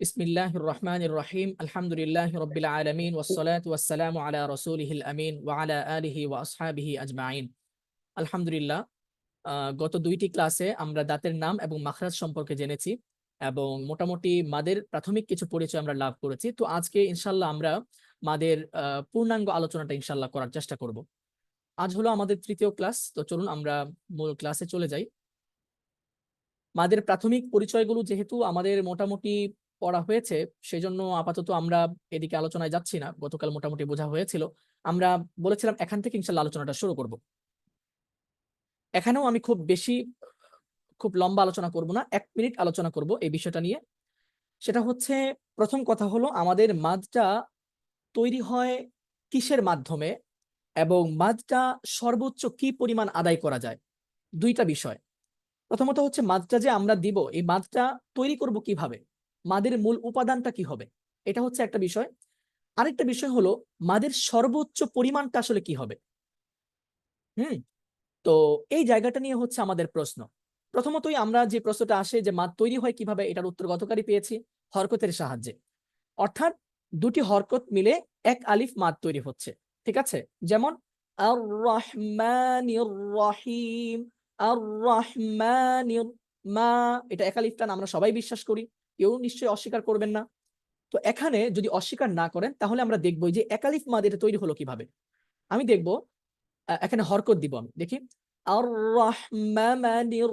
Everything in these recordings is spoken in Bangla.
বিসমিল্লাহির রহমানির রহিম আলহামদুলিল্লাহি রাব্বিল আলামিন ওয়াসসালাতু ওয়াসসালামু আলা রাসূলিহিল আমিন ওয়া আলা আলিহি ওয়া আসহাবিহি আজমাইন। আলহামদুলিল্লাহ, গত দুইটি ক্লাসে আমরা দাঁতের নাম এবং মাখরাজ সম্পর্কে জেনেছি এবং মোটামুটি মাদের প্রাথমিক কিছু পরিচয় আমরা লাভ করেছি। তো আজকে ইনশাআল্লাহ আমরা মাদের পূর্ণাঙ্গ আলোচনাটা ইনশাআল্লাহ করার চেষ্টা করব। আজ হলো আমাদের তৃতীয় ক্লাস, তো চলুন আমরা মূল ক্লাসে চলে যাই। মাদের প্রাথমিক পরিচয়গুলো যেহেতু আমাদের মোটামুটি পড়া হয়েছে, সেজন্য আপাতত আমরা এদিকে আলোচনায় যাচ্ছি না। গতকাল মোটামুটি বোঝা হয়েছিল। আমরা বলেছিলাম এখান থেকে ইনশাল্লাহ আলোচনাটা শুরু করব। এখানেও আমি খুব লম্বা আলোচনা করব না, 1 মিনিট আলোচনা করব এই বিষয়টা নিয়ে। সেটা হচ্ছে, প্রথম কথা হলো আমাদের মাদটা তৈরি হয় কিসের মাধ্যমে এবং মাদটা সর্বোচ্চ কি পরিমাণ আদায় করা যায়, দুইটা বিষয়। প্রথমত হচ্ছে মাদটা যে আমরা দিব, এই মাদটা তৈরি করব কিভাবে, মাদের মূল উপাদানটা কি হবে, এটা হচ্ছে একটা বিষয়। আরেকটা বিষয় হলো মাদের সর্বোচ্চ পরিমাণটা আসলে কি হবে। হুম তো এই জায়গাটা নিয়ে হচ্ছে আমাদের প্রশ্ন। প্রথমতই আমরা যে প্রশ্নটা আসে যে মাদ তৈরি হয় কিভাবে, এটার উত্তর গতকালই পেয়েছি, হরকতের সাহায্যে। অর্থাৎ দুটি হরকত মিলে এক আলিফ মাদ তৈরি হচ্ছে। ঠিক আছে, যেমন আর রহমানির রহিম, আর রহমানির মা, এটা এক আলিফ টান, আমরা সবাই বিশ্বাস করি, কেউ নিশ্চয়ই অস্বীকার করবেন না। তো এখানে যদি অস্বীকার না করেন তাহলে আমরা দেখবো যে এক আলিফ মাদ এটা তৈরি হলো কিভাবে। আমি দেখবো, এখানে হরকত দিব, আমি দেখি আর রহমানির,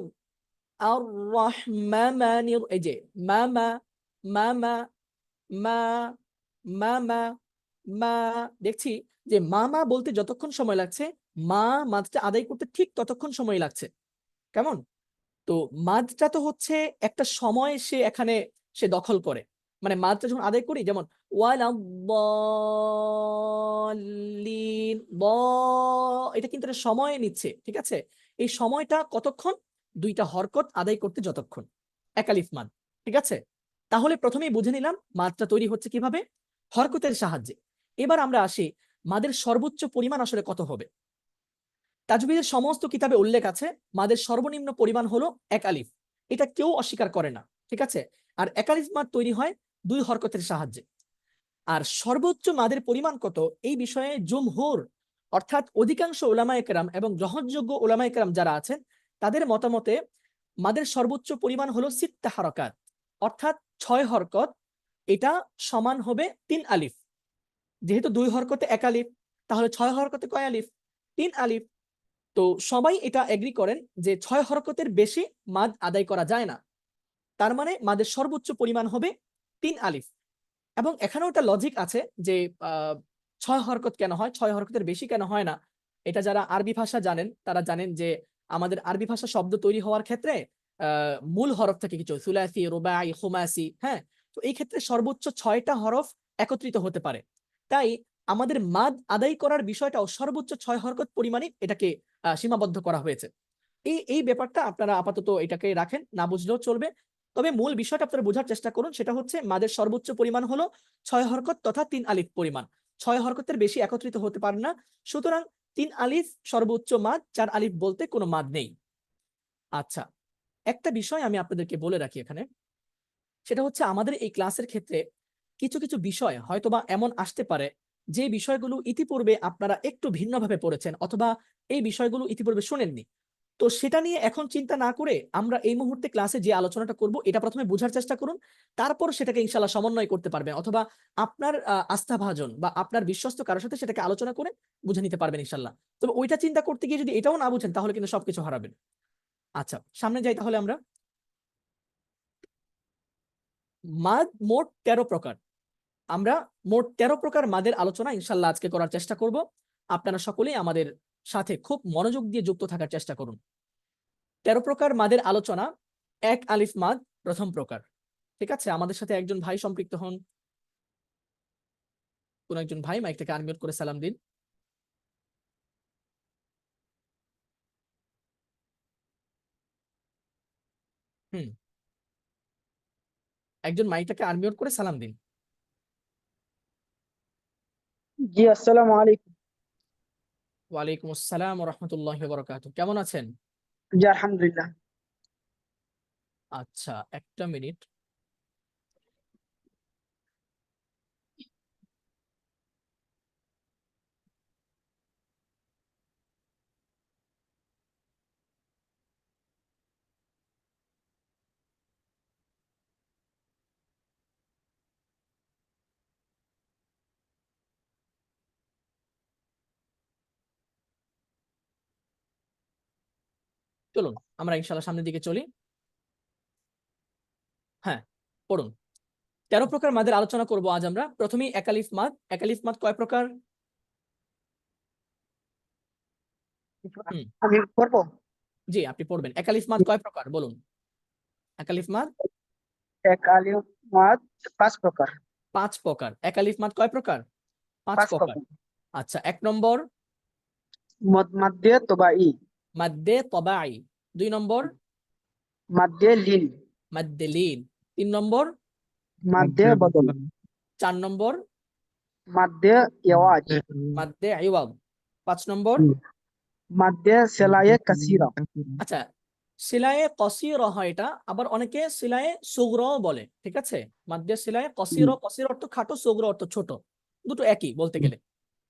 আর রহমানির, এই যে মামা, মামা, মা, মামা, মা, দেখছি যে মামা বলতে যতক্ষণ সময় লাগছে, মা মাদটা আদায় করতে ঠিক ততক্ষণ সময় লাগছে। কেমন? তো মাদটা তো হচ্ছে একটা সময় সে দখল করে। মানে মাদটা যখন আদায় করি, যেমন ওয়ালাদ্দাল্লিন, এটা কিন্তু একটা সময় নিচ্ছে। ঠিক আছে, এই সময়টা কতক্ষণ? দুইটা হরকত আদায় করতে যতক্ষণ, একালিফ মাদ। ঠিক আছে, তাহলে প্রথমেই বুঝে নিলাম মাদটা তৈরি হচ্ছে কিভাবে, হরকতের সাহায্যে। এবার আমরা আসি মাদের সর্বোচ্চ পরিমাণ আসলে কত হবে। তাজবিদের সমস্ত কিতাবে উল্লেখ আছে মাদের সর্বনিম্ন পরিমাণ হলো এক আলিফ, এটা কেউ অস্বীকার করে না। ঠিক আছে, আর এক আলিফ মাদ তৈরি হয় দুই হরকতের সাহায্যে। আর সর্বোচ্চ মাদের পরিমাণ কত, এই বিষয়ে জুমহুর, অর্থাৎ অধিকাংশ ওলামায়ে কেরাম এবং গ্রহণযোগ্য ওলামায়ে কেরাম যারা আছেন, তাদের মতামতে মাদের সর্বোচ্চ পরিমাণ হলো সিত্তা হারাকাত, অর্থাৎ 6 হরকত। এটা সমান হবে 3 আলিফ। যেহেতু দুই হরকতে এক আলিফ, তাহলে 6 হরকতে কয় আলিফ? 3 আলিফ। তো সবাই এটা এগ্রি করেন যে 6 হরকতের বেশি মাদ আদায় করা যায় না। তার মানে মাদের সর্বোচ্চ পরিমাণ হবে 3 আলিফ। এবং এখানেও একটা লজিক আছে যে 6 হরকত কেন হয়, 6 হরকতের বেশি কেন হয় না। এটা যারা আরবি ভাষা জানেন তারা জানেন যে আমাদের আরবি ভাষা শব্দ তৈরি হওয়ার ক্ষেত্রে মূল হরফ থেকে কিছু সুলাসি, রুবাই, খুমাসি, হ্যাঁ। তো এই ক্ষেত্রে সর্বোচ্চ 6টা হরফ একত্রিত হতে পারে। তাই আমাদের মাদ আদায় করার বিষয়টাও সর্বোচ্চ 6 হরকত পরিমাণে এটাকে সীমাবদ্ধ করা হয়েছে। এই এই ব্যাপারটা আপনারা আপাতত এটাকে রাখেন, না বুঝলেও চলবে। তবে মূল বিষয়টা আপনারা বোঝার চেষ্টা করুন, সেটা হচ্ছে মাদের সর্বোচ্চ পরিমাণ হলো 6 হরকত তথা 3 আলিফ পরিমাণ। 6 হরকতের বেশি একত্রিত হতে পারে না। সুতরাং 3 আলিফ সর্বোচ্চ মাদ, 4 আলিফ বলতে কোনো মাদ নেই। আচ্ছা, একটা বিষয় আমি আপনাদেরকে বলে রাখি এখানে, সেটা হচ্ছে আমাদের এই ক্লাসের ক্ষেত্রে কিছু কিছু বিষয় হয়তোবা এমন আসতে পারে যে বিষয়গুলো ইতিপূর্বে আপনারা একটু ভিন্নভাবে পড়েছেন অথবা এই বিষয়গুলো ইতিপূর্বে শুনেননি। তো সেটা নিয়ে এখন চিন্তা না করে আমরা এই মুহূর্তে ক্লাসে যে আলোচনাটা করব এটা প্রথমে বোঝার চেষ্টা করুন, তারপর সেটাকে ইনশাল্লাহ সমন্বয় করতে পারবেন, অথবা আপনার আস্থাভাজন বা আপনার বিশ্বস্ত কারোর সাথে সেটাকে আলোচনা করে বুঝে নিতে পারবেন ইনশাল্লাহ। তবে ওইটা চিন্তা করতে গিয়ে যদি এটাও না বুঝেন তাহলে কিন্তু সবকিছু হারাবেন। আচ্ছা, সামনে যাই তাহলে আমরা। মাদ মোট 13 প্রকার। আমরা মোট 13 প্রকার মাদের আলোচনা ইনশাল্লাহ আজকে করার চেষ্টা করব। আপনারা সকলেই আমাদের সাথে খুব মনোযোগ দিয়ে যুক্ত থাকার চেষ্টা করুন। 13 প্রকার মাদের আলোচনা, এক আলিফ মাদ প্রথম প্রকার। ঠিক আছে, আমাদের সাথে একজন ভাই সম্পৃক্ত হন। কোন একজন ভাই মাইকটাকে আনমিউট করে সালাম দিন। হুম, একজন মাইকটাকে আনমিউট করে সালাম দিন। জি, আসসালামু আলাইকুম। ওয়ালাইকুম আসসালাম ওয়া রাহমাতুল্লাহি ওয়া বারাকাতুহু। কেমন আছেন? জি, আলহামদুলিল্লাহ। আচ্ছা, একটা মিনিট। চলুন আমরা ইনশাল্লাহ সামনের দিকে চলি। হ্যাঁ, পড়ুন। 13 প্রকার মাদের আলোচনা করব আজ আমরা। প্রথমেই একালিফ মাদ। একালিফ মাদ কয় প্রকার? হুম, আমি পড়বো। জি আপনি পড়বেন। একালিফ মাদ কয় প্রকার বলুন? একালিফ মাদ এক আলিফ মাদ 5 প্রকার। 5 প্রকার। একালিফ মাদ কয় প্রকার? 5 5 প্রকার। প্রকার। আচ্ছা, 1 নম্বর মাদ্দে তবাই, মাদ্দে তবাই, 2 নম্বর মাদ্দে লিন, মাদ্দে লিন, 3 নম্বর মাদ্দে বদল, 4 নম্বর মাদ্দে ইয়াওয়াজ, মাদ্দে ইওয়াদ, 5 নম্বর মাদ্দে সেলায়ে কাসিরা। আচ্ছা, সিলায়ে কসিরা হয় এটা, আবার অনেকে সিলায়ে সুগরাও বলে, ঠিক আছে? মাদ্দে সিলায়ে কসিরা, কসির অর্থ খাটো, সুগরা অর্থ ছোট, দুটো একই বলতে গেলে।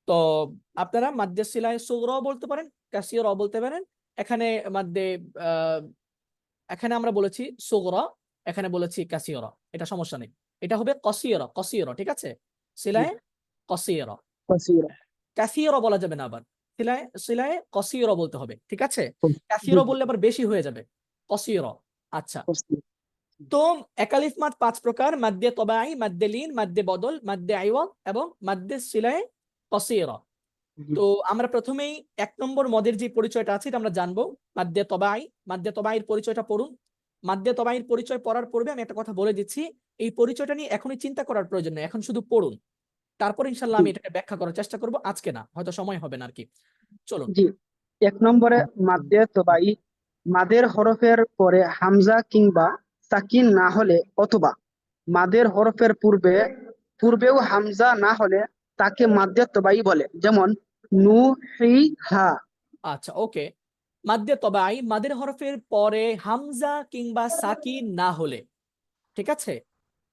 তো আপনারা মাদ্দে সিলায়ে সুগরাও বলতে পারেন, কাসিরাও বলতে পারেন। এখানে মাদ্দে আহ, এখানে আমরা বলেছি সুগরা, এখানে বলেছি কাসিরা, এটা সমস্যা নেই। এটা হবে কসিরা, কসিরা, ঠিক আছে? সিলায়ে কসিরা, কাসিরা। কাসিরা বলা যাবে না আবার, সিলায়ে সিলায়ে কসিরা বলতে হবে, ঠিক আছে? কাসিরা বললে আবার বেশি হয়ে যাবে, কসিরা। আচ্ছা, তো একালিফ মাদ 5 প্রকার: মাদ্দে তবাই, মাদ্দে লিন, মাদ্দে বদল, মাদ্দে আইওয়াদ এবং মাদ্দে সিলায়ে কসিরা। তো আমরা প্রথমেই 1 নম্বর মদের যে পরিচয়টা আছে এটা আমরা জানবো, মাদ্দে তবাই। মাদ্দে তবাইয়ের পরিচয়টা পড়ুন। মাদ্দে তবাইয়ের পরিচয় পড়ার পূর্বে আমি একটা কথা বলে দিচ্ছি, এই পরিচয়টা নিয়ে এখনই চিন্তা করার প্রয়োজন নেই, এখন শুধু পড়ুন, তারপর ইনশাল্লাহ আমি এটাকে ব্যাখ্যা করার চেষ্টা করব, আজকে না, হয়তো সময় হবে না আর কি। চলুন। জি, 1 নম্বরে মাদ্দে তবাই, মাদের হরফের পরে হামজা কিংবা সাকিন না হলে অথবা মাদের হরফের পূর্বেও হামজা না হলে তাকে মাদ্দে তবাই বলে। যেমন নু, হি, হা। আচ্ছা, ওকে। মাদ্দে তবাই, মাদের হরফের পরে হামজা কিংবা সাকিন না হলে, ঠিক আছে? জি।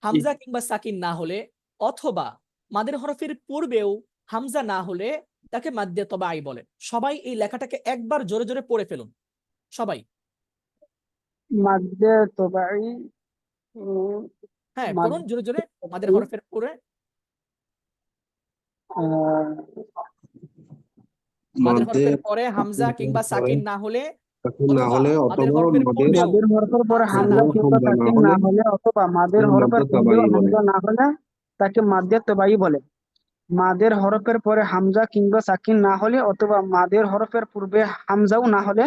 হামজা কিংবা সাকিন না হলে, অথবা মাদের হরফের পূর্বেও হামজা না হলে তাকে মাদ্দে তবাই বলে। সবাই এই লেখাটাকে একবার জোরে জোরে পড়ে ফেলুন, সবাই। মাদ্দে তবাই, উম, হ্যাঁ, পড়ুন মাদ্দে জোরে জোরে, মাদের তবাই, হরফের পরে, আহ, মাদের মধ্যে হরফের পরে হামজা কিংবা পরে সাকিন না হলে, তখন না অথবা হলে মাদের অথবা হরফের মাদের পূর্বেও মাদের হরফের পরে হামজা না হামজা হলে, কিংবা হামজা না সাকিন না হলে হলে অথবা মাদের হরফের মাদ্দে পূর্বেও তাবাই বলে। হামজা না হলে তাকে মাদ্দে তবাই বলে। মাদের হরফের পরে হামজা কিংবা সাকিন না হলে অথবা মাদের হরফের পূর্বে হামজাও না হলে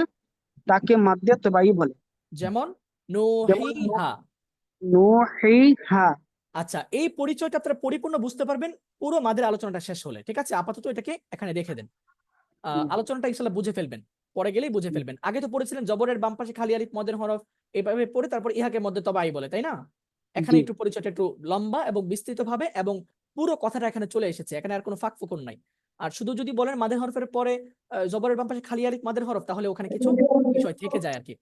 তাকে মাদ্দে তবাই বলে। যেমন যেমন নুহিহা। নু, হি, হা। আচ্ছা, এই পরিচয়টা আপনারা পরিপূর্ণ বুঝতে পারবেন পুরো মাদের আলোচনাটা শেষ হলে, ঠিক আছে? আপাতত এটাকে এখানে রেখে দেন, আলোচনাটা ইনশাল্লাহ বুঝে ফেলবেন, পরে গেলেই বুঝে ফেলবেন। আগে তো পড়েছিলেন জবরের বাম পাশে খালি আলিফ মদের হরফ, এইভাবে পড়ে তারপর ইহাকে মধ্যে তবাই বলে, তাই না? এখানে জি, একটু পরিচয়টা একটু লম্বা এবং বিস্তৃত ভাবে, এবং পুরো কথাটা এখানে চলে এসেছে, এখানে আর কোনো ফাঁক ফোকর নাই। আর শুধু যদি বলেন মাদের হরফের পরে জবরের বাম পাশে খালি আলিফ মাদের হরফ, তাহলে ওখানে কিছু বিষয় থেকে যায় আর কি।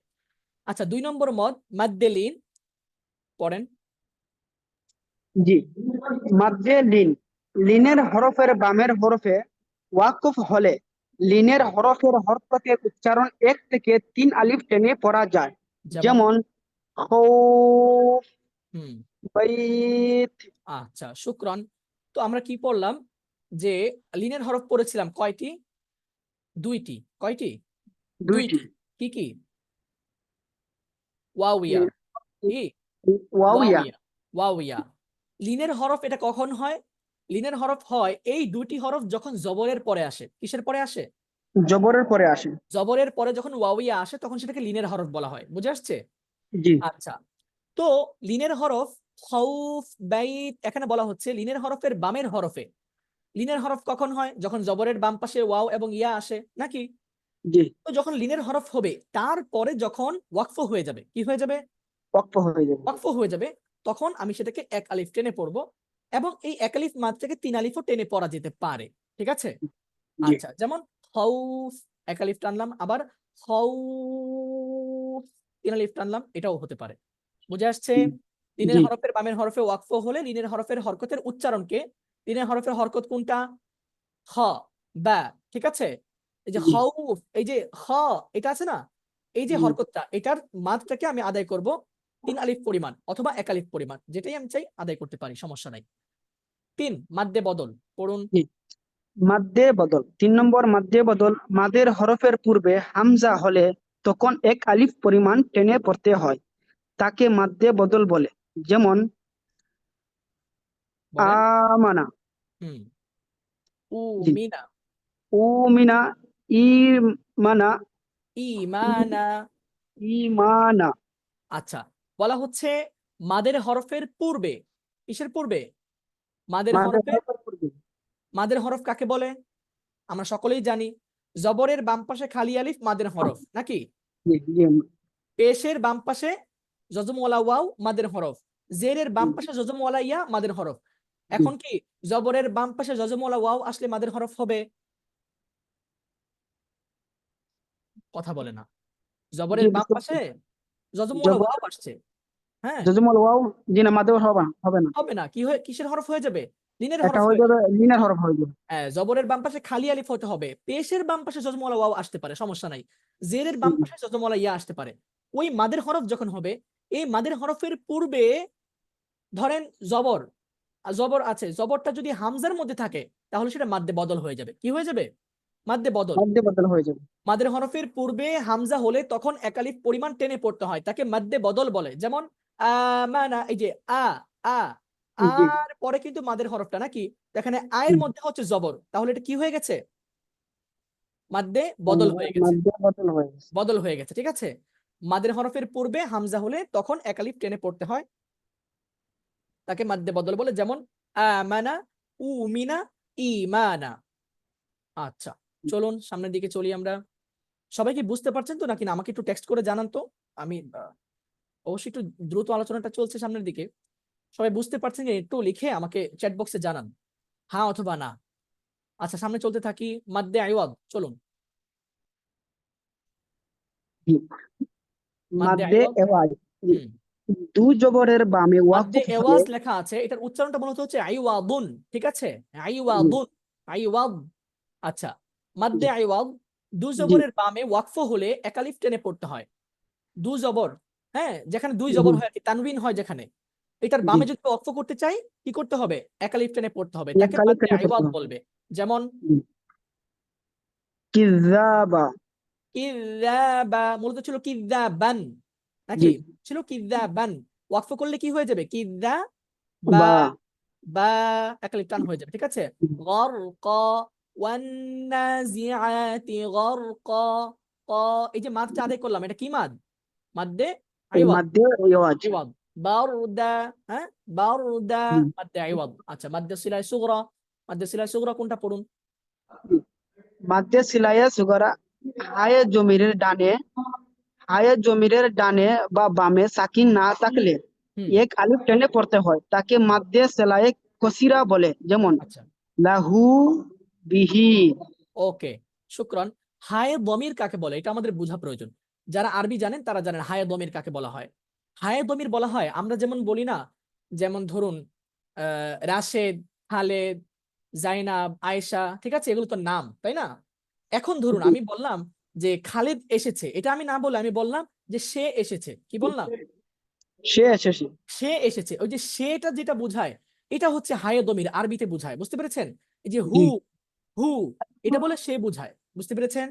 আচ্ছা, 2 নম্বর মদ মাদ্দে লিন, পড়েন। জি। মাদ্দে লিন, লিনের হরফের বামের হরফে ওয়াকফ হলে লিনের হরফের হরকতের উচ্চারণ 1 থেকে 3 আলিফ টেনে পড়া যায়। যেমন, যেমন খৌফ, হুম, বাইত। আচ্ছা, শুক্রন। তো আমরা কি পড়লাম, যে লিনের হরফ পড়েছিলাম কয়টি? 2টি। কয়টি? দুইটি। 2টি। কি কি? ওয়াউইয়া। কি? ওয়াউইয়া। ওয়াউইয়া, ওয়াউইয়া। লিনের হরফ এটা কখন হয়? লিনের হরফ হয় এই 2টি হরফ যখন জবরের পরে আসে। কিসের পরে আসে? জবরের পরে আসে। জবরের পরে যখন ওয়াউইয়া আসে তখন সেটাকে লিনের হরফ বলা হয়, বুঝে আসছে? জি। আচ্ছা, তো লিনের হরফ খাউফ, বাইত, এখানে বলা হচ্ছে লিনের হরফের বামের হরফে। লিনের হরফ কখন হয়? যখন জবরের বাম পাশে ওয়াও এবং ইয়া আসে, নাকি? জি। তো যখন লিনের হরফ হবে তারপরে যখন ওয়াকফ হয়ে যাবে, কি হয়ে যাবে? ওয়াকফ হয়ে যাবে। ওয়াকফ হয়ে যাবে, তখন আমি সেটাকে 1 আলিফ টেনে পড়বো, এবং এই 1 আলিফ মাত্রাকে 3 আলিফও টেনে পড়া যেতে পারে, ঠিক আছে? জি। আচ্ছা, যেমন খাউফ, 1 আলিফ টানলাম, আবার খাউফ, 3 আলিফ টানলাম, এটাও হতে পারে, বুঝে আসছে? লিনের জি। হরফের বামের হরফে ওয়াকফ হলে লিনের হরফের হরকতের উচ্চারণকে, লিনের হরফের হরকত কোনটা? খ, বা, ঠিক আছে? এই যে জি। খাউফ, এই যে খ, এটা আছে না, এই যে জি। হরকতটা, এটার মাত্রাকে আমি আদায় করব 3 আলিফ পরিমাণ অথবা 1 আলিফ পরিমাণ, যেটাই আমি চাই আদায় করতে পারি, সমস্যা নাই। 3 মাদ্দে বদল, পড়ুন। জি। মাদ্দে বদল, 3 নম্বর মাদ্দে বদল, মাদের হরফের পূর্বে হামজা হলে তখন এক আলিফ পরিমাণ টেনে পড়তে হয়, তাকে মাদ্দে বদল বলে। যেমন বলেন। আমানা। হুম। জি। উমিনা। উমিনা, ইমানা, ইমানা। ইমানা। আচ্ছা, বলা হচ্ছে মাদের হরফের পূর্বে। কিসের পূর্বে? মাদের মাদের হরফের। হরফের পূর্বে। মাদের হরফ কাকে বলে? আমরা সকলেই জানি, জবরের বাম পাশে খালি আলিফ মাদের হরফ নাকি? জি জি পেশের বাম পাশে যজমওয়ালা ওয়াও মাদের হরফ, জেরের বাম জি পাশে যজমওয়ালা ইয়া মাদের হরফ। জি এখন কি জবরের বাম পাশে যজমওয়ালা ওয়াও আসলে মাদের হরফ হবে? কথা বলে না। জি, জবরের বাম বুঝতে পাশে পারছি। যজমওয়ালা জবর ওয়াও আসছে। হ্যাঁ, যজমল ওয়াও। জি না, মাদের হবে না, হবে না। হবে না। কি হয়ে কিসের হরফ হয়ে যাবে? লিনের এটা হরফ হয়ে হয়ে যাবে, যাবে। লিনের হরফ হয়ে যাবে। হ্যাঁ, জবরের বাম পাশে খালি আলিফ হতে হবে, পেশের বাম পাশে যজমওয়ালা ওয়াও আসতে পারে, সমস্যা নাই। জেরের বাম জি পাশে যজমওয়ালা ইয়া আসতে পারে। ওই মাদের হরফ যখন হবে, এই মাদের হরফের পূর্বে ধরেন জবর, জবর আছে, জবরটা যদি হামজার মধ্যে থাকে তাহলে সেটা মাদ্দে বদল হয়ে যাবে। কি হয়ে যাবে? মাদ্দে বদল। মাদ্দে বদল হয়ে যাবে। মাদের হরফের পূর্বে হামজা হলে তখন একালিফ পরিমাণ টেনে পড়তে হয়, তাকে মাদ্দে বদল বলে। যেমন আমানা, এই যে আ জি আর পরে কিন্তু মাদের হরফটা নাকি, এখানে জি আয়ের মধ্যে হচ্ছে জবর, তাহলে এটা কি হয়ে গেছে? মাদ্দে বদল হয়ে গেছে। মাদ্দে বদল হয়ে গেছে। বদল হয়ে গেছে, ঠিক আছে। মাদের হরফের পূর্বে হামজা হলে তখন একালিফ টেনে পড়তে হয়, তাকে মাদ্দে বদল বলে। যেমন আমানা, উমিনা, ইমানা। আচ্ছা, চলুন সামনের দিকে চলি আমরা। সবাই কি বুঝতে পারছেন তো নাকি না? আমাকে একটু টেক্সট করে জানান তো। আমি অবশ্যই একটু দ্রুত আলোচনাটা চলছে সামনের দিকে। সবাই বুঝতে পারছেন যে একটু লিখে আমাকে চ্যাট বক্সে জানান, হ্যাঁ অথবা না। আচ্ছা, সামনে চলতে থাকি। মাদ্দে আইওয়াদ, চলুন। জি। মাদ্দে মাদ্দে আইওয়াদ। এওয়াজ। জি। হুম। দু জবরের বামে মাদ্দে ওয়াকফ হলে। এওয়াজ লেখা আছে, এটার উচ্চারণটা মূলত হচ্ছে আইওয়াদুন, ঠিক আছে। জি আইওয়াদুন, আইওয়াদ। আচ্ছা, মাদ্দে জি আইওয়াদ দু জি জবরের বামে ওয়াকফ হলে একালিফ টেনে পড়তে হয়। দু জবর, হ্যাঁ, যেখানে দুই জি জবর হয় আর কি, তানবিন হয় যেখানে, এটার জি। বামে যদি ওয়াকফ করতে চাই কি করতে হবে? একালিফ টেনে পড়তে হবে, এক তাকে কালে মাদ্দে টেনে পড়তে আইওয়াদ হবে। বলবে। যেমন জি। কিযাবা। কিযাবা, মূলত ছিল কিযাবান জি। নাকি, ছিল কিযাবান। ওয়াকফ করলে কি হয়ে যাবে? কিযাবা, বা। বা একালিফ টান হয়ে যাবে, ঠিক আছে। গরক, ওয়ান্নাজিআতি গরক। ক, এই যে মাদটা আদায় করলাম, এটা কি মাদ? মাদ্দে এই আইওয়াদ। মাদ্দে এওয়াজ। আইওয়াদ। বারুদা, হ্যাঁ, বারুদা, জি মাদ্দে আইওয়াদ। আচ্ছা, মাদ্দে সিলায় সুগরা। মাদ্দে সিলায় সুগরা কোনটা পড়ুন? জি। মাদ্দে সিলায়ে সুগরা। হায়ে জমিরের ডানে, হায়ে জমিরের ডানে বা বামে সাকিন না থাকলে হুম। এক আলিফ টেনে পড়তে হয়, তাকে মাদ্দে সেলায়ে কসিরা বলে। যেমন আচ্ছা, লাহু, বিহি। ওকে, শুক্রান। হায়ে দমির কাকে বলে এটা আমাদের বোঝা প্রয়োজন। যারা আরবি জানেন তারা জানেন হায়ে দমির কাকে বলা হয়। হায়ে দমির বলা হয়, আমরা যেমন বলি না, যেমন ধরুন রাশেদ, খালেদ, জাইনাব, আয়েশা, ঠিক আছে, এগুলো তো নাম, তাই না? এখন ধরুন জি। আমি বললাম যে খালেদ এসেছে, এটা আমি না বলে আমি বললাম যে সে এসেছে। কি বললাম? সে এসেছে। সে এসেছে। ওই যে সেটা যেটা বোঝায়, এটা হচ্ছে হায়ে দমির, আরবিতে বোঝায়, বুঝতে পেরেছেন? এই যে হু, জি হু, এটা বলে সে বোঝায়, বুঝতে পেরেছেন?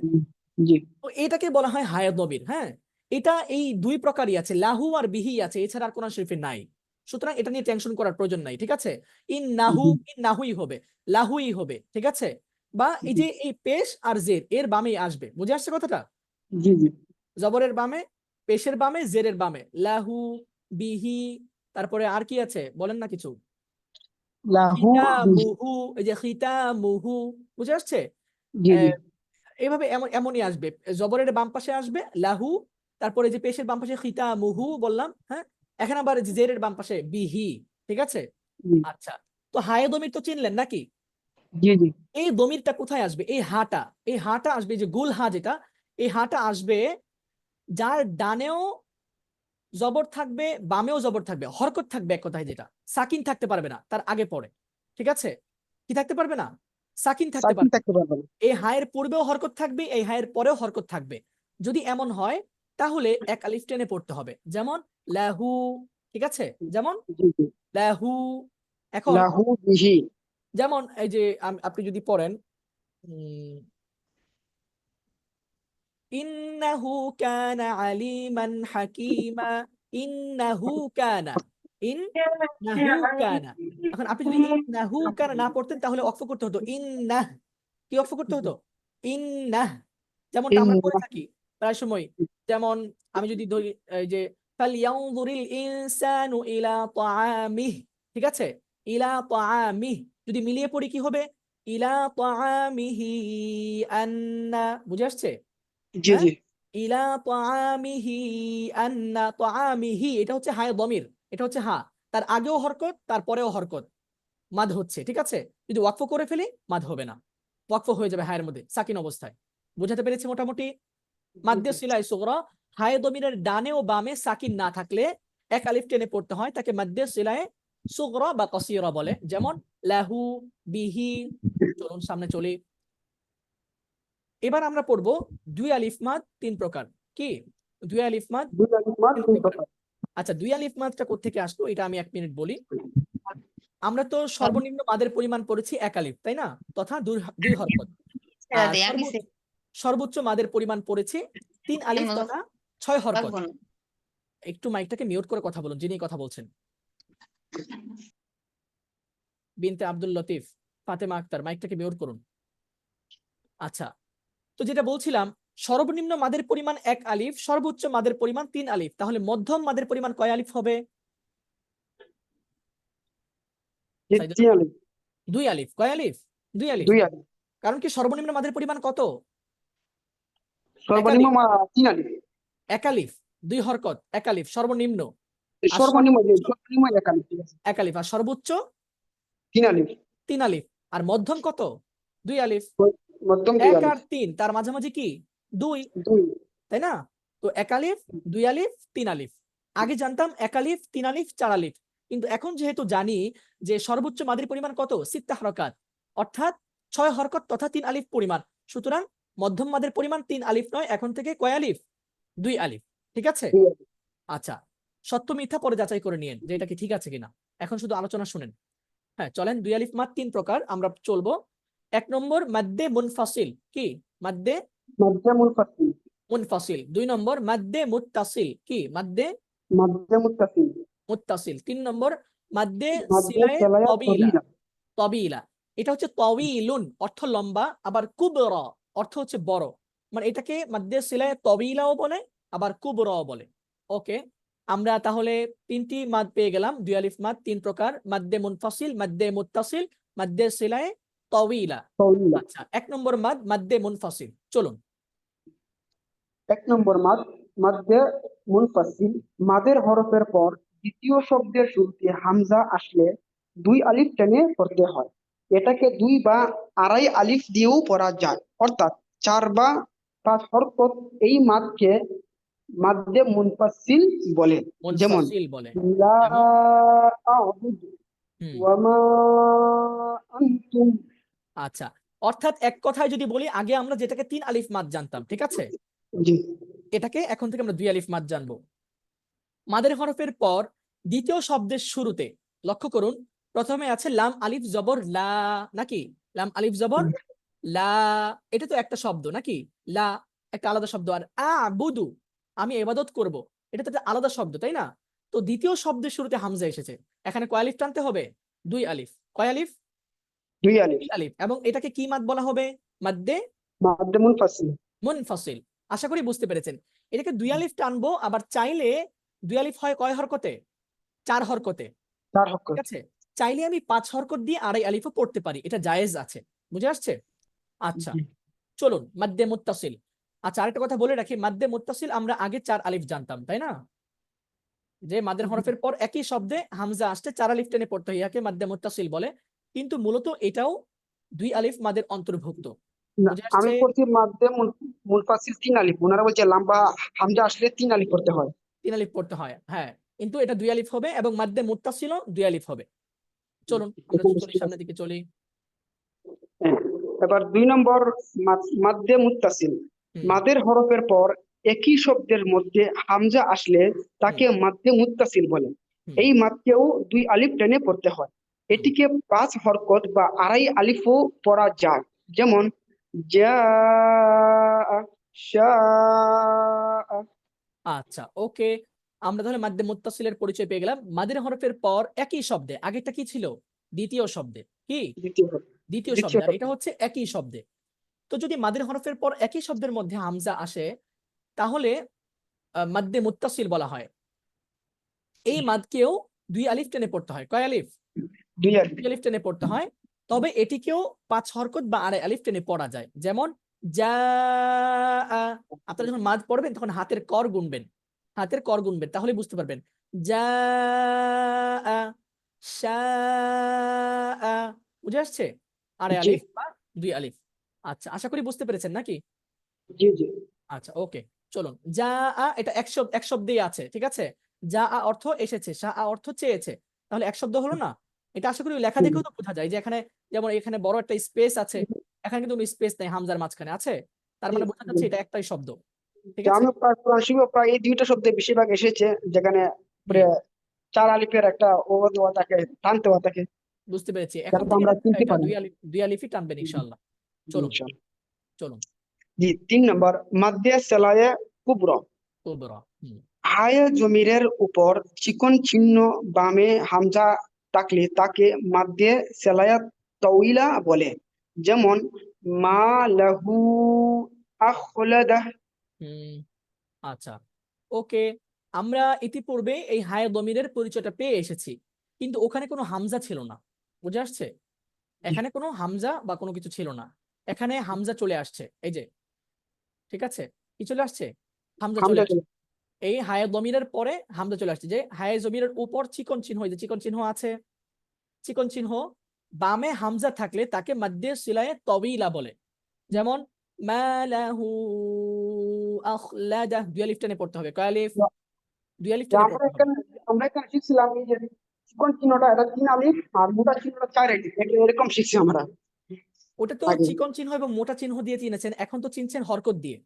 জি তো এটাকে বলা হয় হায়াত দমির। হ্যাঁ, এটা এই দুই প্রকারই আছে, লাহু আর বিহি আছে, এছাড়া আর কোন শরীফে নাই। সুতরাং এটা নিয়ে টেনশন করার প্রয়োজন নাই, ঠিক আছে। ইন নাহু, জি ইন নাহুই হবে, লাহুই হবে, ঠিক আছে। বা এই যে এই পেশ আর জের এর বামে আসবে, বুঝে আসছে কথাটা? জি জি। জবরের বামে, পেশের বামে, জেরের বামে, লাহু, বিহি। তারপরে আর কি আছে বলেন না কিছু? লাহু, বিহি। খিতামুহু, এই যে খিতামুহু, বুঝে আসছে? জি জি এইভাবে এমনই আসবে। জবরের বাম পাশে আসবে লাহু, তারপরে যে পেশের বাম পাশে খিতামুহু বললাম, হ্যাঁ। এখন আবার জেরের বাম পাশে বিহি, ঠিক আছে। জি আচ্ছা, তো হায়ে দমির তো চিনলেন নাকি? জি জি এই দমিরটা কোথায় আসবে? এই হাটা, এই হাটা আসবে, এই যে গুল হা যেটা, এই হাটা আসবে যার ডানেও জবর থাকবে, বামেও জবর থাকবে, হরকত থাকবে, এক কথায় যেটা সাকিন থাকতে পারবে না তার আগে পরে, ঠিক আছে। কি থাকতে পারবে না? সাকিন থাকতে সাকিন পারবে না। থাকতে পারবে না। এই হায়ের পূর্বেও হরকত থাকবে, এই হায়ের পরেও হরকত থাকবে। যদি এমন হয় তাহলে এক আলিফ টেনে পড়তে হবে। যেমন লাহু, ঠিক আছে। যেমন জি জি। লাহু। এখন লাহু, বিহি। যেমন এই যে আপনি যদি পড়েন, উম, ইন্নাহু কানা আলিমান হাকিমা, ইন্নাহু কানা, ইন্নাহু কানা। এখন আপনি যদি ইন্নাহু কানা না পড়তেন তাহলে ওয়াকফ করতে হতো ইন্নাহ। কি ওয়াকফ করতে হতো? ইন্নাহ। যেমনটা আমরা করে থাকি প্রায় সময়। যেমন আমি যদি ধরি এই যে ফালইয়ানজুরিল ইনসানু ইলা তাআমিহ, ঠিক আছে? ইলা তাআমিহ যদি মিলিয়ে পড়ি কি হবে? ইলা তাআমিহি আন্না। বুঝে আসছে? জি হ্যাঁ, জি ইলা তাআমিহি আন্না। তাআমিহি এটা হচ্ছে হায় দমির, এটা হচ্ছে হা, তার আগেও হরকত তার পরেও হরকত, মাদ হচ্ছে, ঠিক আছে? যদি ওয়াকফ করে ফেলি মাদ হবে না, ওয়াকফ হয়ে যাবে হায়ের মধ্যে সাকিন অবস্থায়। বুঝাতে পেরেছি মোটামুটি? মাদ্দে সিলাই সুগরা, হায়ে দমিরের ডানে ও বামে সাকিন না থাকলে এক আলিফ টেনে পড়তে হয়, তাকে মাদ্দে সিলাই সুগরা বা কসিরা বলে। যেমন লাহু, বিহি। চলুন সামনে চলি। এবার আমরা পড়বো দুই আলিফ মাদ তিন প্রকার। কি? দুই আলিফ মাদ দুই আলিফ মাদ তিন তিন প্রকার। প্রকার। আচ্ছা, দুই আলিফ মাদটা কোত্থেকে আসলো এটা আমি 1 মিনিট বলি। আমরা তো সর্বনিম্ন মাদের পরিমাণ পড়েছি এক আলিফ, তাই না? তথা দুই হরকত। আর সর্বোচ্চ মাদের পরিমাণ পড়েছি 3 আলিফ তথা 6 হরকত। একটু মাইকটাকে মিউট করে কথা বলুন যিনি কথা বলছেন। বিনতে আব্দুল লতিফ, ফাতেমা আক্তার, মাইকটাকে মিউট করুন। আচ্ছা, তো যেটা বলছিলাম, সর্বনিম্ন মাদের পরিমাণ 1 আলিফ, সর্বোচ্চ মাদের পরিমাণ 3 আলিফ। তাহলে মধ্যম মাদের পরিমাণ কয় আলিফ হবে? সাইদুল? 3 আলিফ। 2 আলিফ। কয় আলিফ? 2 আলিফ। 2 আলিফ। কারণ কি সর্বনিম্ন মাদের পরিমাণ কত? এক সর্বনিম্ন আলিফ। 3 আলিফ। 1 আলিফ, 2 হরকত, 1 আলিফ সর্বনিম্ন। আর সর্বনিম্ন 1 আলিফ, ঠিক আছে। 1 আলিফ, আর সর্বোচ্চ 3 আলিফ। 3 আলিফ। আর মধ্যম কত? 2 আলিফ। মধ্যম 1 2 আলিফ। আর 3 তার মাঝামাঝি কি? 2, 2। তাই না? তো 1 আলিফ, 2 আলিফ, 3 আলিফ। আগে জানতাম 1 আলিফ, 3 আলিফ, 4 আলিফ, কিন্তু এখন যেহেতু জানি যে সর্বোচ্চ মাদের পরিমাণ কত, 6 হরকাত, অর্থাৎ 6 হরকত তথা 3 আলিফ পরিমাণ, সুতরাং মধ্যম মাদের পরিমাণ 3 আলিফ নয়, এখন থেকে কয় আলিফ? 2 আলিফ। ঠিক আছে? 2 আলিফ। আচ্ছা, সত্য মিথ্যা পরে যাচাই করে নিয়েন যে এটা কি ঠিক আছে কিনা। এখন শুধু আলোচনা শুনেন। হ্যাঁ, চলেন 2 আলিফ মাদ 3 প্রকার আমরা চলবো। 1 নম্বর মাদ্দে মুনফাসিল। কি? মাদ্দে মাদ্দে মুনফাসিল। মুনফাসিল। 2 নম্বর মাদ্দে মুত্তাসিল। কি? মাদ্দে মাদ্দে মুত্তাসিল। মুত্তাসিল। 3 নম্বর মাদ্দে মাদ্দে সিলায়ে সেলায়া তবিলা। তবিলা। তবিলা এটা হচ্ছে তবিলুন অর্থ লম্বা, আবার কুবরা অর্থ হচ্ছে বড়। মানে এটাকে মাদ্দে সিলায়ে তবিলাও বলে, আবার কুবরাও বলে। ওকে, আমরা তাহলে 3টি মাদ পেয়ে গেলাম। 2 আলিফ মাদ 3 প্রকার: মাদ্দে মুনফাসিল, মাদ্দে মুত্তাসিল, মাদ্দে সিলায়ে তবিলা। তবিলা। আচ্ছা, 1 নম্বর মাদ মাদ্দে মুনফাসিল। চলুন। 1 নম্বর মাদ্দে মুনফাসিল। মাদের হরফের পর দ্বিতীয় শব্দের শুরুতে হামজা আসলে 2 আলিফ টেনে পড়তে হয়। এটাকে 2 বা আড়াই আলিফ দিয়েও পড়া যায়, অর্থাৎ 4 বা 5 হরকত। এই মাদকে মাদ্দে মুনফাসিল বলে। যেমন মুনফাসিল বলে। লা যেমন আ'বুদু হুম ওয়া মা আনতুম। আচ্ছা, অর্থাৎ এক কথায় যদি বলি, আগে আমরা যেটাকে 3 আলিফ মাদ জানতাম, ঠিক আছে, জি এটাকে এখন থেকে আমরা 2 আলিফ মাদ জানবো। মাদের হরফের পর দ্বিতীয় শব্দের শুরুতে লক্ষ্য করুন, প্রথমে আছে লাম আলিফ জবর লা, নাকি? লাম আলিফ জবর লা, এটা তো একটা শব্দ নাকি? লা একটা আলাদা শব্দ। আর আবুদু, আমি ইবাদত করব, এটা তো একটা আলাদা শব্দ, তাই না? তো দ্বিতীয় শব্দের শুরুতে হামজা এসেছে, এখানে কয় আলিফ টানতে হবে? 2 আলিফ। কয় আলিফ? 2 আলিফ। 2 আলিফ। এবং এটাকে কি মাদ বলা হবে? মাদ্দে মাদ্দে মুনফাসিল। মুনফাসিল। আশা করি বুঝতে পেরেছেন। এটাকে 2 আলিফ টানবো, আবার চাইলে 2 আলিফ হয় কয় হরকতে? 4 হরকতে। 4 ঠিক হরকত। আছে, চাইলে আমি 5 হরকত দিয়ে আড়াই আলিফও পড়তে পারি, এটা জায়েজ আছে। বুঝে আসছে? আচ্ছা, জি চলুন মাদ্দে মুত্তাসিল। আচ্ছা, আরেকটা কথা বলে রাখি, মাদ্দে মুত্তাসিল আমরা আগে 4 আলিফ জানতাম, তাই না? যে মাদের হরফের পর একই শব্দে হামজা আসতে 4 আলিফ টেনে পড়তে হয়, ইয়াকে মাদ্দে মুত্তাসিল বলে। কিন্তু মূলত এটাও 2 আলিফ মাদের অন্তর্ভুক্ত। না, বুঝে আমি আসছে? পড়ছি মাদ্দে মুনফাসিল 3 আলিফ। ওনারা বলছে লম্বা হামজা আসলে 3 আলিফ পড়তে হয়। 3 আলিফ পড়তে হয়, হ্যাঁ, কিন্তু এটা 2 আলিফ হবে, এবং মাদ্দে মুত্তাসিলও 2 আলিফ হবে। চলুন আমরা এখানে চলি, ঠিক সামনের আছে। দিকে চলি। হ্যাঁ। এবার 2 নম্বর মাদ্দে মুত্তাসিল। হুম মাদের হরফের পর একই শব্দের মধ্যে হামজা আসলে হুম তাকে মাদ্দে মুত্তাসিল বলে। হুম এই মাদকেও 2 আলিফ টেনে পড়তে হয়। হুম এটিকে 5 হরকত বা আড়াই আলিফও পড়া যায়। যেমন জা, شاء আচ্ছা, ওকে। আমরা তাহলে মাদ্দে মুত্তাসিলের পরিচয় পেয়ে গেলাম। মাদের হরফের পর একই শব্দে, আগেরটা কি ছিল? দ্বিতীয় শব্দে। কি? দ্বিতীয় শব্দ। দ্বিতীয় দ্বিতীয় শব্দে, আর শব্দ। এটা হচ্ছে একই শব্দে। তো যদি মাদের হরফের পর একই শব্দের মধ্যে হামজা আসে, তাহলে মাদ্দে মুত্তাসিল বলা হয়। এই মাদকেও দুই আলিফ টেনে পড়তে হয়। কয় আলিফ? দুই আলিফ। দুই আলিফ টেনে পড়তে হয়। তবে এটিকেও 5 হরকত বা আড়াই আলিফ টেনে পড়া যায়। যেমন যা, আপনারা যখন মাদ পড়বেন তখন হাতের কর গুনবেন, হাতের কর গুনবেন, তাহলে বুঝতে পারবেন। যা, শা, বুঝে আসছে? আড়াই জি আলিফ বা দুই আলিফ। আচ্ছা, আশা করি বুঝতে পেরেছেন নাকি? জি জি আচ্ছা, ওকে। চলুন, যা এটা এক শব্দেই আছে, ঠিক আছে। যা অর্থ এসেছে, অর্থ চেয়েছে, তাহলে এক শব্দ হলো না? এটা আশা করি লেখা দেখেও তো বোঝা যায় যে এখানে, যেমন এখানে বড় একটা স্পেস আছে, এখানে কিন্তু স্পেস নেই, হামজার মাঝখানে আছে, তার জি মানে বোঝা জি। যাচ্ছে এটা একটাই শব্দ। ঠিক যে আছে। আমি প্রায় কোরআন শরীফে প্রায় এই দুইটা শব্দে বেশিরভাগ এসেছে, যেখানে হুম, চার আলিফের একটা ও দেওয়া থাকে, টানতে দেওয়া থাকে, বুঝতে পেরেছি। এখন যাতে থেকে আমরা এটা চিনতে এটা পারি। দুই আলিফই টানবেন ইনশাআল্লাহ। চলুন, ইনশাআল্লাহ। চলুন। জি, 3 নম্বর, মাদ্দে সেলায়ে কুবরা। কুবরা। হুম, হায়ে জমিরের উপর চিকন চিহ্ন বামে হামজা থাকলে তাকে মাদ্দে সেলায়া তওইলা বলে। যেমন মা লাহু আখলাদাহ। হুম। আচ্ছা, ওকে। আমরা ইতিপূর্বে এই হায় দমিরের পরিচয়টা পেয়ে এসেছি, কিন্তু ওখানে কোনো হামজা ছিল না। বুঝে আসছে? জি, এখানে কোনো হামজা বা কোনো কিছু ছিল না, এখানে হামজা চলে আসছে। এই যে, ঠিক আছে, কি চলে আসছে? হামজা চলে হামজা আসছে। চলে। এই হায় দমিরের পরে হামজা চলে আসছে, যে হায় জমিরের উপর চিকন চিহ্ন, এই যে চিকন চিহ্ন আছে, চিকন চিহ্ন বামে হামজা থাকলে তাকে মাদ্দে সিলায়ে তবিলা বলে। যেমন মালাহু আখলাদা, দুই আলিফ টেনে পড়তে হবে। কয় আলিফ? দুই আলিফ যে টেনে আমরা পড়তে হবে। এখানে আমরা এখানে শিখছিলাম এই যে চিকন চিহ্নটা এটা 3 আলিফ, আর মোটা চিহ্নটা 4 আলিফ, এরকম শিখছি আমরা ওটা তো আগে। চিকন চিহ্ন এবং মোটা চিহ্ন দিয়ে চিনেছেন, এখন তো চিনছেন হরকত দিয়ে,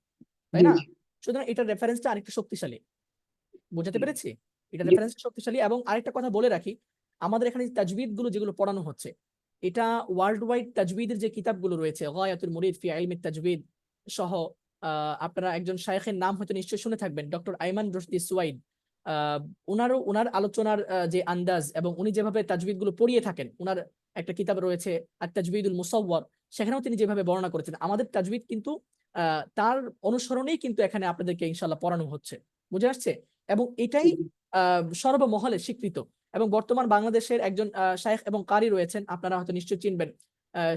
তাই জি না? জি সুতরাং এটার রেফারেন্সটা আরেকটু শক্তিশালী। বোঝাতে জি পেরেছি? এটা জি রেফারেন্স শক্তিশালী। এবং আরেকটা কথা বলে রাখি, আমাদের এখানে তাজবিদ গুলো যেগুলো পড়ানো হচ্ছে, এটা ওয়ার্ল্ড ওয়াইড তাজবিদের যে কিতাবগুলো রয়েছে, গায়াতুল মুরিদ ফি ইলমি তাজবিদ সহ, আপনারা একজন শায়খের নাম হয়তো নিশ্চয়ই শুনে থাকবেন, ডক্টর আইমান রশদি সুয়াইদ। আহ ওনার আলোচনার যে আন্দাজ, এবং উনি যেভাবে তাজবিদ গুলো পড়িয়ে থাকেন, ওনার একটা কিতাব রয়েছে আর তাজবিদুল মুসাওয়ার, সেখানেও তিনি যেভাবে বর্ণনা করেছেন, আমাদের তাজবিদ কিন্তু তার অনুসরণেই কিন্তু এখানে আপনাদেরকে ইনশাল্লাহ পড়ানো হচ্ছে। বুঝে আসছে? এবং এটাই জি সর্বমহলে স্বীকৃত। এবং বর্তমান বাংলাদেশের একজন শাইখ এবং কারি রয়েছেন, আপনারা হয়তো নিশ্চয় চিনবেন,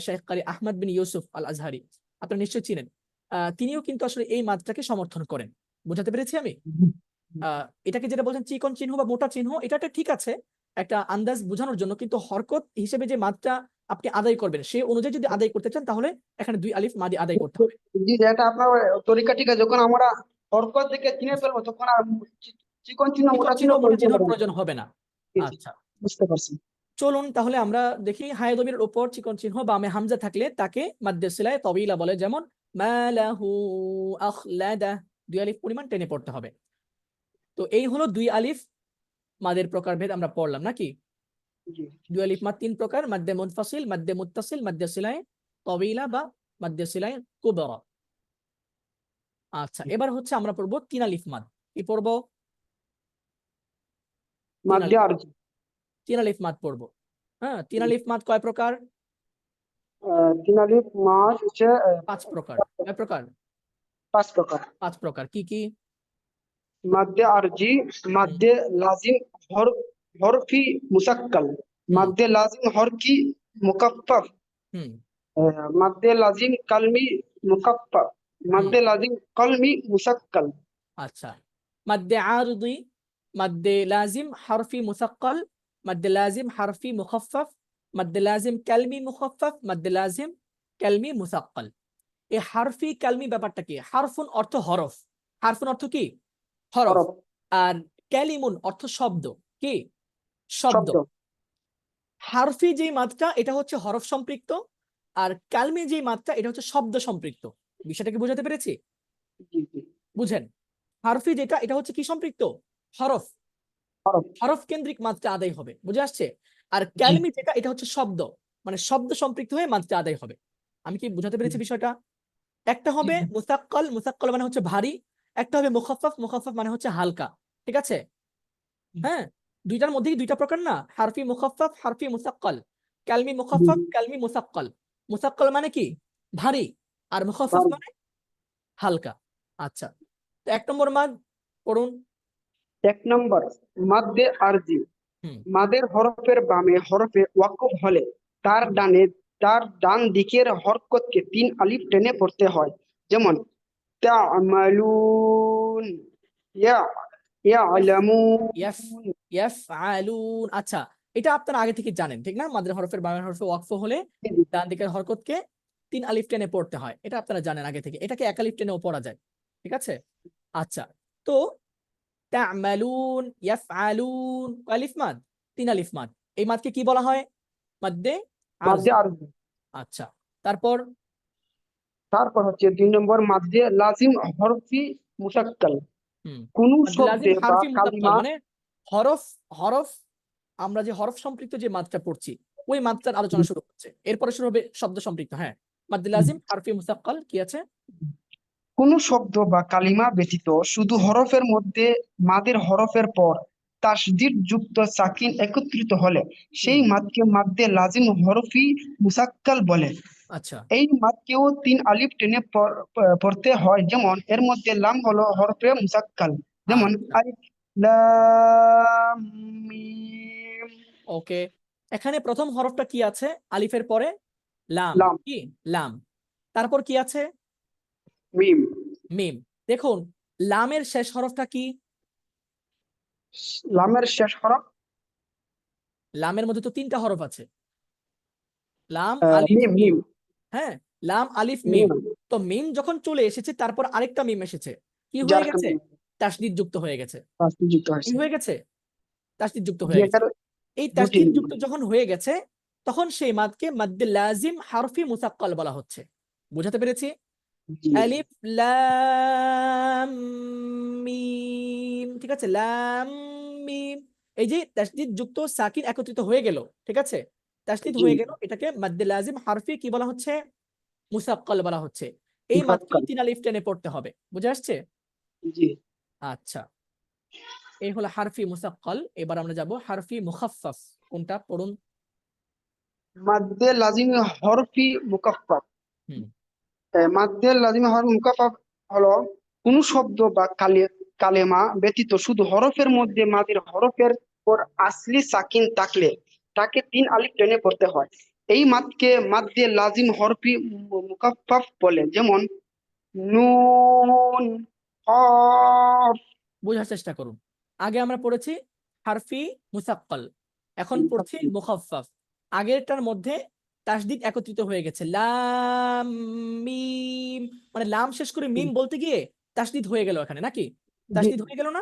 শাইখ কারি আহমদ বিন ইউসুফ আল আজহারি, আপনারা নিশ্চয় চিনেন। তিনিও কিন্তু আসলে এই মাত্রাকে সমর্থন করেন। বুঝাতে পেরেছি আমি? এটাকে যেটা বলছেন চিকন চিহ্ন বা মোটা চিহ্ন, এটা একটা ঠিক আছে একটা আন্দাজ বোঝানোর জন্য, কিন্তু হরকত হিসেবে যে মাত্রা আপনি আদায় করবেন, সেই অনুযায়ী যদি আদায় করতে চান, তাহলে এখানে দুই আলিফ মাদি আদায় করতে হবে। জি, যেটা আপনার তরিকা, ঠিক আছে, যখন আমরা হরকত দেখে চিনে ফেলবো তখন আর চিকন চিহ্ন চিকন মোটা চিহ্ন চিহ্ন মোটা প্রয়োজন চিহ্নর হবে না। প্রয়োজন হবে না। জি জি, আচ্ছা, বুঝতে পারছি। চলুন তাহলে আমরা দেখি, হায় দমিরের উপর চিকন চিহ্ন বামে হামজা থাকলে তাকে মাদ্দে সিলায়ে তবিলা বলে। যেমন মালাহু আখলাদা, দুই আলিফ পরিমাণ টেনে পড়তে হবে। তো এই হলো দুই আলিফ মাদের প্রকারভেদ আমরা পড়লাম নাকি? জি দুই আলিফ মাদ 3 প্রকার: মাদ্দে মুনফাসিল, মাদ্দে মুত্তাসিল, মাদ্দে সিলায়ে তবিলা বা মাদ্দে সিলায়ে কুবরা। আচ্ছা, এবার হচ্ছে আমরা পড়বো 3 আলিফ মাদ। কি পড়বো? তিন মাদ্দে আলিফ আরজি। 3 আলিফ মাদ পড়বো। হ্যাঁ, 3 আলিফ মাদ কয় প্রকার? 3 আলিফ মাস হচ্ছে 5 প্রকার। কয় প্রকার? 5 প্রকার। 5 প্রকার। কি কি? মাদ্দে আরজি, হুম, মাদ্দে লাজিম হর হরফি মুসাক্কাল, হুম, মাদ্দে লাজিম হরকি মুকাফফাফ, হুম, মাদ্দে লাজিম কালমি মুকাফফাফ, হুম। মাদ্দে লাজিম কলমি মুসাক্কাল। আচ্ছা, মাদ্দে আরদি, মাদ্দে লাজিম হারফি মুসাক্কাল, মাদ্দে লাজিম হারফি মুখাফফাফ, মাদ্দে লাজিম কালমি মুখাফফাফ, মাদ্দে লাজিম কালমি মুসাক্কাল। এই হারফি কালমি ব্যাপারটা কি? হারফুন অর্থ হরফ, হারফুন অর্থ কি? হরফ। হরফ, আর ক্যালিমুন অর্থ শব্দ। কি? শব্দ। শব্দ। হারফি যেই মাত্রা এটা হচ্ছে হরফ সম্পৃক্ত, আর কালমি যেই মাত্রা এটা হচ্ছে শব্দ সম্পৃক্ত। বিষয়টাকে বোঝাতে পেরেছি? জি জি, বুঝেন? হারফি যেটা, এটা হচ্ছে কি সম্পৃক্ত? হরফ। হরফ। হরফ কেন্দ্রিক মাত্রা আদায় হবে। বুঝে আসছে? আর জি ক্যালমি যেটা, এটা হচ্ছে শব্দ, মানে শব্দ সম্পৃক্ত হয়ে মাত্রা আদায় হবে। আমি কি বুঝাতে পেরেছি বিষয়টা? একটা হবে মুসাক্কাল, মুসাক্কাল মানে হচ্ছে ভারী, একটা হবে মুখাফফাফ, মুখাফফাফ মানে হচ্ছে হালকা। ঠিক আছে? হ্যাঁ, দুইটার মধ্যেই দুইটা প্রকার না, হারফি মুখাফফাফ, হারফি মুসাক্কাল। কালমি মুখাফফাফ, কালমি মুসাক্কাল। মুসাক্কাল মানে কি? ভারী, আর মুখাফফাফ মানে হালকা। আচ্ছা, তো 1 নম্বর মাদ পড়ুন। 1 নম্বর মাদ্দে আরজি। হুম মাদের হরফের বামে হরফে ওয়াকফ হলে তার ডান দিকের হরকতকে 3 আলিফ টেনে পড়তে হয়। যেমন তা'মালুন, ইয়া ইয়াফ ইয়ালামুন। ইয়াফআলুন। আচ্ছা, এটা আপনারা আগে থেকে জানেন, ঠিক না? মাদের হরফের বামের হরফে ওয়াকফ হলে ডান দিকের হরকতকে 3 আলিফ টেনে পড়তে হয়, এটা আপনারা জানেন আগে থেকে। এটাকে 1 আলিফ টেনেও পড়া যায়। ঠিক আছে? আচ্ছা, তো তা'মালুন, ইয়াফআলুন, কয় আলিফ মাদ? 3 আলিফ মাদ। এই মাদকে কি বলা হয়? মাদ্দে আরজি। মাদ্দে আরজি। আচ্ছা, তারপর তারপর হচ্ছে 2 নম্বর মাদ্দে লাজিম হরফি মুশাক্কাল। হুম কোন মাদ্দে লাজিম শব্দে বা হারফি মুসাক্কাল কালিমা। মানে হরফ হরফ আমরা যে হরফ সম্পৃক্ত যে মাদটা পড়ছি, ওই মাদটার আলোচনা শুরু হচ্ছে, এরপরে শুরু হবে শব্দ সম্পৃক্ত। হ্যাঁ, মাদ্দে লাজিম হারফি মুসাক্কাল কি আছে? কোন শব্দ বা কালিমা ব্যতীত শুধু হরফের মধ্যে মাদের হরফের পর তাসদীদ যুক্ত সাকিন একত্রিত হলে হুম সেই মাদকে মাদ্দে লাজিম হরফি মুসাক্কাল বলে। আচ্ছা এই মাদকেও 3 আলিফ টেনে পড়তে হয়। যেমন এর মধ্যে লাম হলো হরফে মুসাক্কাল। যেমন আচ্ছা, আলিফ, লাম, মিম। ওকে। এখানে প্রথম হরফটা কি আছে? আলিফের পরে লাম। লাম, কি? লাম। তারপর কি আছে? মিম। মিম। দেখুন, লামের শেষ হরফটা কি? লামের শেষ হরফ লামের মধ্যে তো 3টা হরফ আছে, লাম আলিফ মিম। মিম। মিম, হ্যাঁ, লাম আলিফ মিম। মিম। তো মিম যখন চলে এসেছে, তারপর আরেকটা মিম এসেছে, কি হয়ে যার গেছে? কারণে তাসদীদ যুক্ত হয়ে গেছে। যুক্ত কি হয়েছে। হয়ে গেছে? তাসদীদ যুক্ত জি, হয়ে গেছে। এটার এই দুটি তাসদীদ নিয়ম। যুক্ত যখন হয়ে গেছে, তখন সেই মাদকে মাদ্দে লাজিম হারফি মুসাক্কাল বলা হচ্ছে। বুঝাতে পেরেছি? জি, আলিফ লাম মিম। ঠিক আছে? লাম মিম। এই যে তাসদীদ যুক্ত সাকিন একত্রিত হয়ে গেল, ঠিক আছে? তাসদীদ জি। হয়ে গেল, এটাকে মাদ্দে লাজিম হারফি কি বলা হচ্ছে? মুসাক্কাল বলা হচ্ছে। এই মাদকেও মুসাক্কাল। 3 আলিফ টেনে পড়তে হবে। বুঝে আসছে? জি। আচ্ছা, এই হলো হারফি মুসাক্কাল। এবার আমরা যাব হারফি মুখাফফাফ। কোনটা পড়ুন? মাদ্দে লাজিম হরফি মুকাফফাফ। হুম মাদ্দে লাজিম হরফ মুকাফফাফ হলো কোন শব্দ বা কালেমা ব্যতীত শুধু হরফের মধ্যে মাদের হরফের পর আসলি সাকিন থাকলে তাকে 3 আলিফ টেনে পড়তে হয়। এই মাদকে মাদ্দে লাজিম হরফি মুকাফফাফ বলে। যেমন নুন, কফ। বোঝার চেষ্টা করুন। আগে আমরা পড়েছি হারফি মুসাক্কাল, এখন পড়ছি মুখাফফাফ। আগেরটার মধ্যে তাসদীদ একত্রিত হয়ে গেছে, লাম মিম, মানে লাম শেষ করে মিম বলতে গিয়ে তাসদীদ হয়ে গেল এখানে, নাকি? জি, তাসদীদ হয়ে গেল না?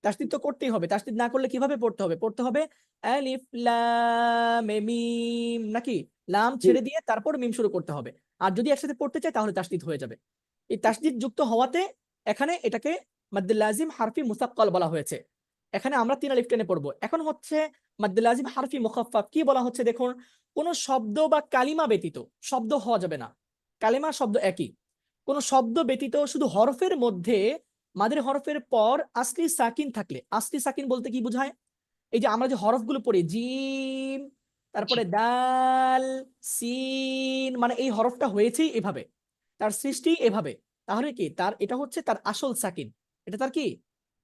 তাসদীদ তো করতেই হবে। তাসদীদ না করলে কিভাবে পড়তে হবে? পড়তে হবে আলিফ লাম মিম, নাকি? লাম জি। ছেড়ে দিয়ে তারপর মিম শুরু করতে হবে। আর যদি একসাথে পড়তে চাই তাহলে তাসদীদ হয়ে যাবে। এই তাসদীদ যুক্ত হওয়াতে এখানে এটাকে মাদ্দে লাজিম হারফি মুসাক্কাল বলা হয়েছে। এখানে আমরা 3 আলিফ টেনে পড়বো। এখন হচ্ছে মাদ্দে লাজিম হারফি মুখাফফাফ কি বলা হচ্ছে দেখুন। কোন শব্দ বা কালিমা ব্যতীত, শব্দ হওয়া যাবে না, কালিমা শব্দ একই, কোন শব্দ ব্যতীত শুধু হরফের মধ্যে মাদের হরফের পর আসলি সাকিন থাকলে, আসলি সাকিন বলতে কি বোঝায়? এই যে আমরা যে হরফগুলো পড়ি, জিম, তারপরে দাল, সিন, মানে এই হরফটা হয়েছেই এভাবে, তার সৃষ্টি এভাবে, তাহলে কি তার এটা হচ্ছে তার আসল সাকিন। এটা তার কি?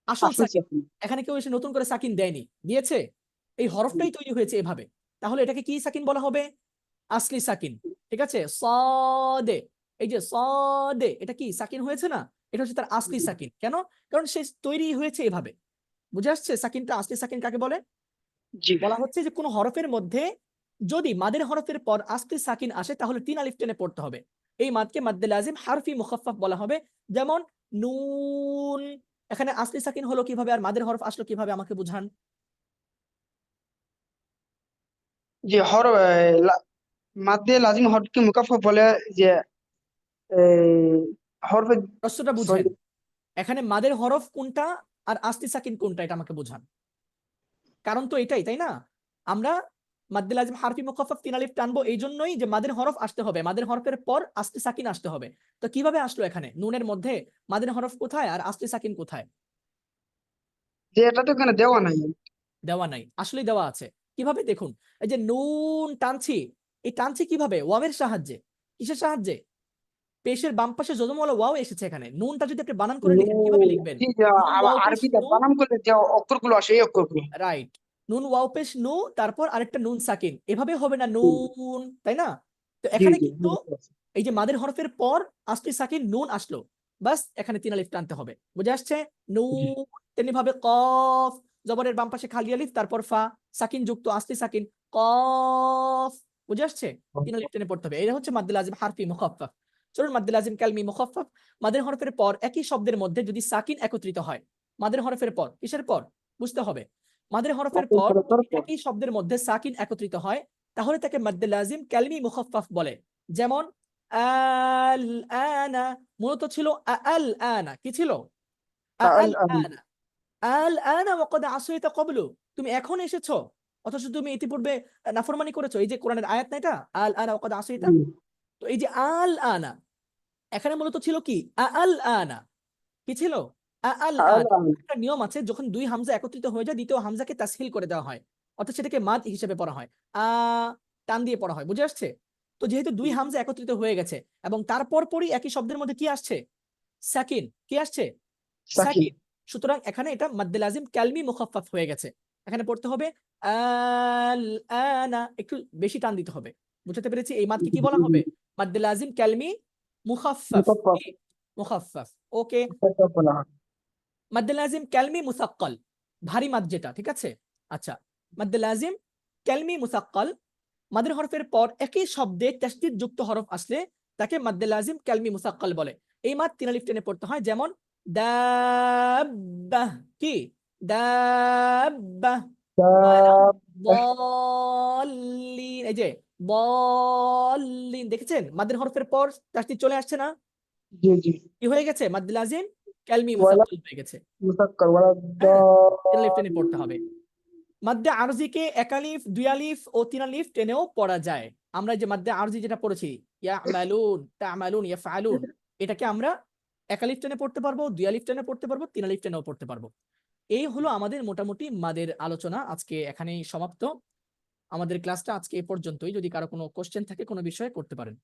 আসল আসল সাকিন। সাকিন। এখানে কেউ এসে নতুন করে সাকিন দেয়নি, দিয়েছে? এই হরফটাই তৈরি হয়েছে এভাবে। তাহলে এটাকে কি সাকিন বলা হবে? আসলি সাকিন। ঠিক আছে? সদে, এই যে সদে, এটা কি সাকিন হয়েছে না? এটা হচ্ছে তার আসলি সাকিন। কেন? কারণ সে তৈরি হয়েছে এভাবে। বুঝে আসছে সাকিনটা, আসলি সাকিন কাকে বলে? জি। বলা হচ্ছে যে কোন হরফের মধ্যে যদি মাদের হরফের পর আসলি সাকিন আসে, তাহলে 3 আলিফ টেনে পড়তে হবে। এই মাদকে মাদ্দে লাজিম হারফি মুখাফফাফ বলা হবে। যেমন নুন, এখানে আসলি সাকিন হলো কিভাবে আর মাদের হরফ আসলো কিভাবে, আমাকে বুঝান। যে মাদ্দে লাজিম হরফকে মুকাফফা বলে। যে হরফে, প্রশ্নটা বুঝেন। সরি। এখানে মাদের হরফ কোনটা আর আসলি সাকিন কোনটা, এটা আমাকে বুঝান। কারণ তো এটাই, তাই না? আমরা মাদ্দে লাজিম হারফি মুখাফফাফ তিন আলিফ টানবো এই জন্যই যে মাদের হরফ আসতে হবে, মাদের হরফের পর আস্তে সাকিন আসতে হবে। তো কিভাবে আসলো এখানে নুনের মধ্যে মাদের হরফ কোথায় আর আস্তে সাকিন কোথায়? যে এটা তো এখানে দেওয়া নাই। দেওয়া নাই, আসলেই দেওয়া আছে। কিভাবে দেখুন, এই যে নুন টানছি, এই টানছি কিভাবে? ওয়াওয়ের সাহায্যে। কিসের সাহায্যে? পেশের বাম পাশে যজমওয়ালা ওয়াও এসেছে এখানে। নুনটা যদি আপনি বানান করে লিখেন কিভাবে লিখবেন? জি, নুন ওয়াও পেশ আরবিতে নু, বানান করলে যে অক্ষরগুলো আসে এই অক্ষরগুলো। রাইট, নুন ওয়াও পেশ নু, তারপর আরেকটা নুন সাকিন, এভাবে হবে না জি নুন, তাই না? তো জি এখানে জি, কিন্তু বুঝতে পারছি। এই যে মাদের হরফের পর আস্তে সাকিন নুন আসলো, বাস এখানে তিন আলিফ টানতে হবে। বুঝে আসছে? জি নুন, তেমনি ভাবে কফ, জবরের বাম পাশে খালি আলিফ, তারপর ফা, সাকিন যুক্ত আস্তে সাকিন, কফ। বুঝে আসছে? তিন আলিফ টেনে পড়তে হবে। এটা হচ্ছে মাদ্দে লাজিম হারফি মুখাফফাফ। চলুন মাদ্দে লাজিম কালমি মুখাফফাফ। মাদের হরফের পর একই শব্দের মধ্যে যদি সাকিন একত্রিত হয়, মাদের হরফের পর কিসের পর বুঝতে হবে? মাদের হরফের সাকিন পর হরফের যদি পর। একই শব্দের মধ্যে সাকিন একত্রিত হয়, তাহলে তাকে মাদ্দে লাজিম কালমি মুখাফফাফ বলে। যেমন আল আনা, মূলত ছিল আল আনা, কি ছিল? আল আল আন। আনা, আল আনা ওয়াকাদ আসাইতা ক্বাবলু, তুমি এখন এসেছো অথচ তুমি ইতিপূর্বে নাফরমানি করেছো। এই যে কোরআনের আয়াত না এটা, আল আনা ওয়াকাদ আসাইতা। জি, তো এই যে আল আনা, এখানে মূলত ছিল কি? আল আনা, কি ছিল? আল আল আনা। আন। একটা নিয়ম আছে, যখন দুই হামজা একত্রিত হয়ে যায় দ্বিতীয় হামজাকে তাসহিল করে দেওয়া হয়, অর্থাৎ সেটাকে মাদ হিসেবে পড়া হয়, আ টান দিয়ে পড়া হয়। বুঝে আসছে? তো যেহেতু দুই হামজা একত্রিত হয়ে গেছে এবং তারপর পরই একই শব্দের মধ্যে কি আসছে? সাকিন, কি আসছে? সাকিন। সাকিন। সুতরাং এখানে এটা মাদ্দে লাজিম কালমি মুখাফফাফ হয়ে গেছে। এখানে পড়তে হবে আল আনা, একটু বেশি টান দিতে হবে। বুঝতে পেরেছি? এই মাদকে কি বলা হবে? মাদ্দে লাজিম কালমি মুখাফফাফ। মুখাফফাফ। কি? মুখাফফাফ। ওকে। মুখাফফাফ বলা হয়। মাদ্দে লাজিম কালমি মুসাক্কাল, ভারী মাদ যেটা, ঠিক আছে? আচ্ছা, মাদ্দে লাজিম কালমি মুসাক্কাল, মাদের হরফের পর একই শব্দে তাসদীদ যুক্ত হরফ আসলে তাকে মাদ্দে লাজিম কালমি মুসাক্কাল বলে। এই মাদ তিন আলিফ টেনে পড়তে হয়। যেমন দাব্বাহ, কি? দাব্বাহ। ওয়ালা দাব্বাহ। বল্লিন, এই যে বল্লিন, দেখেছেন মাদের হরফের পর তাসদীদ চলে আসছে না? জি জি। কি হয়ে গেছে? মাদ্দে লাজিম কালমি ওয়ালা মুসাক্কাল হয়ে গেছে। মুসাক্কার ওয়ালা হ্যাঁ, তিন আলিফ টেনে পড়তে হবে। মাদ্দে আরজিকে এক আলিফ, দুই আলিফ ও তিন আলিফ টেনেও পড়া যায়। আমরা যে মাদ্দে আরজি যেটা পড়েছি, ইয়ামালুন, তামালুন, ইয়াফআলুন, এটাকে আমরা এক আলিফ টেনে পড়তে পারবো, দুই আলিফ টেনে পড়তে পারবো, তিন আলিফ টেনেও পড়তে পারবো। এই হলো আমাদের মোটামুটি মাদের আলোচনা। আজকে এখানেই সমাপ্ত। আমাদের ক্লাসটা আজকে এ পর্যন্তই। যদি কারো কোনো কোশ্চেন থাকে কোনো বিষয়ে করতে পারেন।